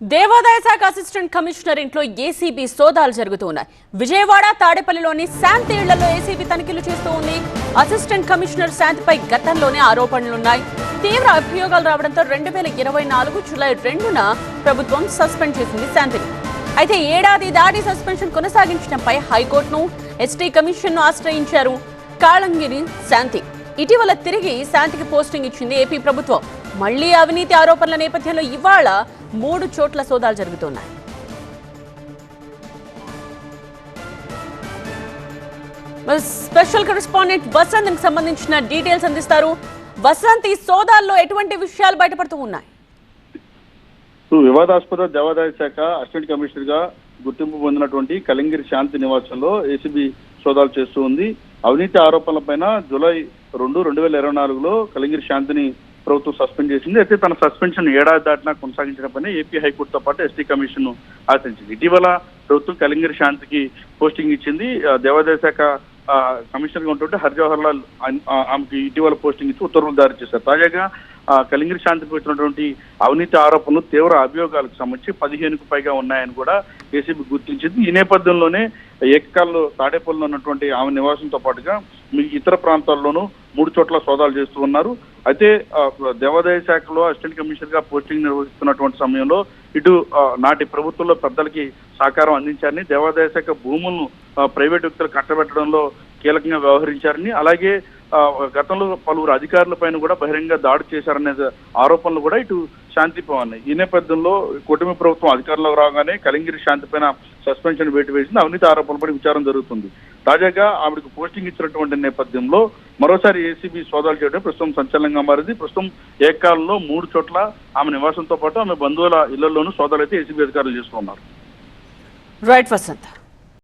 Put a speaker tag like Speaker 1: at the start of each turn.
Speaker 1: దేవాదాయ శాఖ assistant commissioner ఇంట్లో ఏసీబీ సోదాలు జరుగుతున్నాయి. విజయవాడ తాడేపల్లిలోని శాంతి ఇళ్లలో ఏసీబీ తనిఖీలు చేస్తూ ఉంది. అసిస్టెంట్ కమిషనర్ శాంతిపై గతంలోనే ఆరోపణలున్నాయి. తీవ్ర అభియోగాలు రావడంతో 2024 జూలై 2న ప్రభుత్వం సస్పెండ్ చేసింది శాంతిని. అయితే ఏడాది దాటి సస్పెన్షన్ కొనసాగించడంపై హైకోర్టును, ఎస్టీ కమిషన్ను ఆశ్రయించారు కాళంగిరి శాంతి. ఇటీవల తిరిగి శాంతికి పోస్టింగ్ ఇచ్చింది ఏపీ ప్రభుత్వం. మళ్లీ అవినీతి ఆరోపణల నేపథ్యంలో ఇవాళ 3 చోట్ల సోదాలు జరుగుతున్నాయి. స్పెషల్ కరెస్పాండెంట్ వసంత్ సంబంధించిన డీటెయిల్స్ అందిస్తారు. వసంత్, ఈ సోదాల్లో ఎటువంటి విషయాలు బయటపడుతూ ఉన్నాయి?
Speaker 2: వివాదాస్పద దేవాదాయ శాఖ అసిస్టెంట్ కమిషనర్ గా గుర్తింపు పొందినటువంటి కలింగిరి శాంతి నివాసంలో ఏసీబీ సోదాలు చేస్తూ ఉంది. అవినీతి ఆరోపణలపైన జూలై 2, 2024లో కలింగిరి శాంతిని ప్రభుత్వం సస్పెండ్ చేసింది. అయితే తన సస్పెన్షన్ ఏడాది దాటినా కొనసాగించిన పని ఏపీ హైకోర్టుతో పాటు ఎస్టీ కమిషన్ ఆశ్రయించింది. ఇటీవల ప్రభుత్వం కలింగిరి శాంతికి పోస్టింగ్ ఇచ్చింది. దేవాదాయ శాఖ కమిషనర్ గా ఉంటుంటే హర్జవహర్ లాల్ ఆమెకి ఇటీవల పోస్టింగ్ ఇచ్చి ఉత్తర్వులు జారీ చేశారు. తాజాగా కలింగిరి శాంతికి వచ్చినటువంటి అవినీతి ఆరోపణలు, తీవ్ర అభియోగాలకు సంబంధించి 15కు పైగా ఉన్నాయని కూడా ఏసీబీ గుర్తించింది. ఈ నేపథ్యంలోనే ఏకకాలంలో తాడేపల్లిలో ఉన్నటువంటి ఆమె నివాసంతో పాటుగా ఇతర ప్రాంతాల్లోనూ 3 చోట్ల సోదాలు చేస్తూ ఉన్నారు. అయితే దేవాదాయ శాఖలో అసిస్టెంట్ కమిషనర్ గా పోస్టింగ్ నిర్వహిస్తున్నటువంటి సమయంలో ఇటు నాటి ప్రభుత్వంలో పెద్దలకి సహకారం అందించారని, దేవాదాయ శాఖ భూములను ప్రైవేట్ వ్యక్తులు కట్టబెట్టడంలో కీలకంగా వ్యవహరించారని, అలాగే గతంలో పలువురు అధికారులపైన కూడా బహిరంగ దాడి చేశారనే ఆరోపణలు కూడా ఇటు శాంతిపై ఉన్నాయి. ఈ నేపథ్యంలో కూటమి ప్రభుత్వం అధికారంలోకి రాగానే కలింగిరి శాంతి పైన సస్పెన్షన్ వేటు వేసింది. అవినీతి ఆరోపణలపై విచారణ జరుగుతుంది. తాజాగా ఆవిడకు పోస్టింగ్ ఇచ్చినటువంటి నేపథ్యంలో మరోసారి ఏసీబీ సోదాలు చేయడం ప్రస్తుతం సంచలనంగా మారింది. ప్రస్తుతం ఏకకాలంలో 3 చోట్ల ఆమె నివాసంతో పాటు ఆమె బంధువుల ఇళ్లలోనూ సోదాలు అయితే ఏసీబీ అధికారులు చేస్తున్నారు.
Speaker 1: రైట్ వసంత్.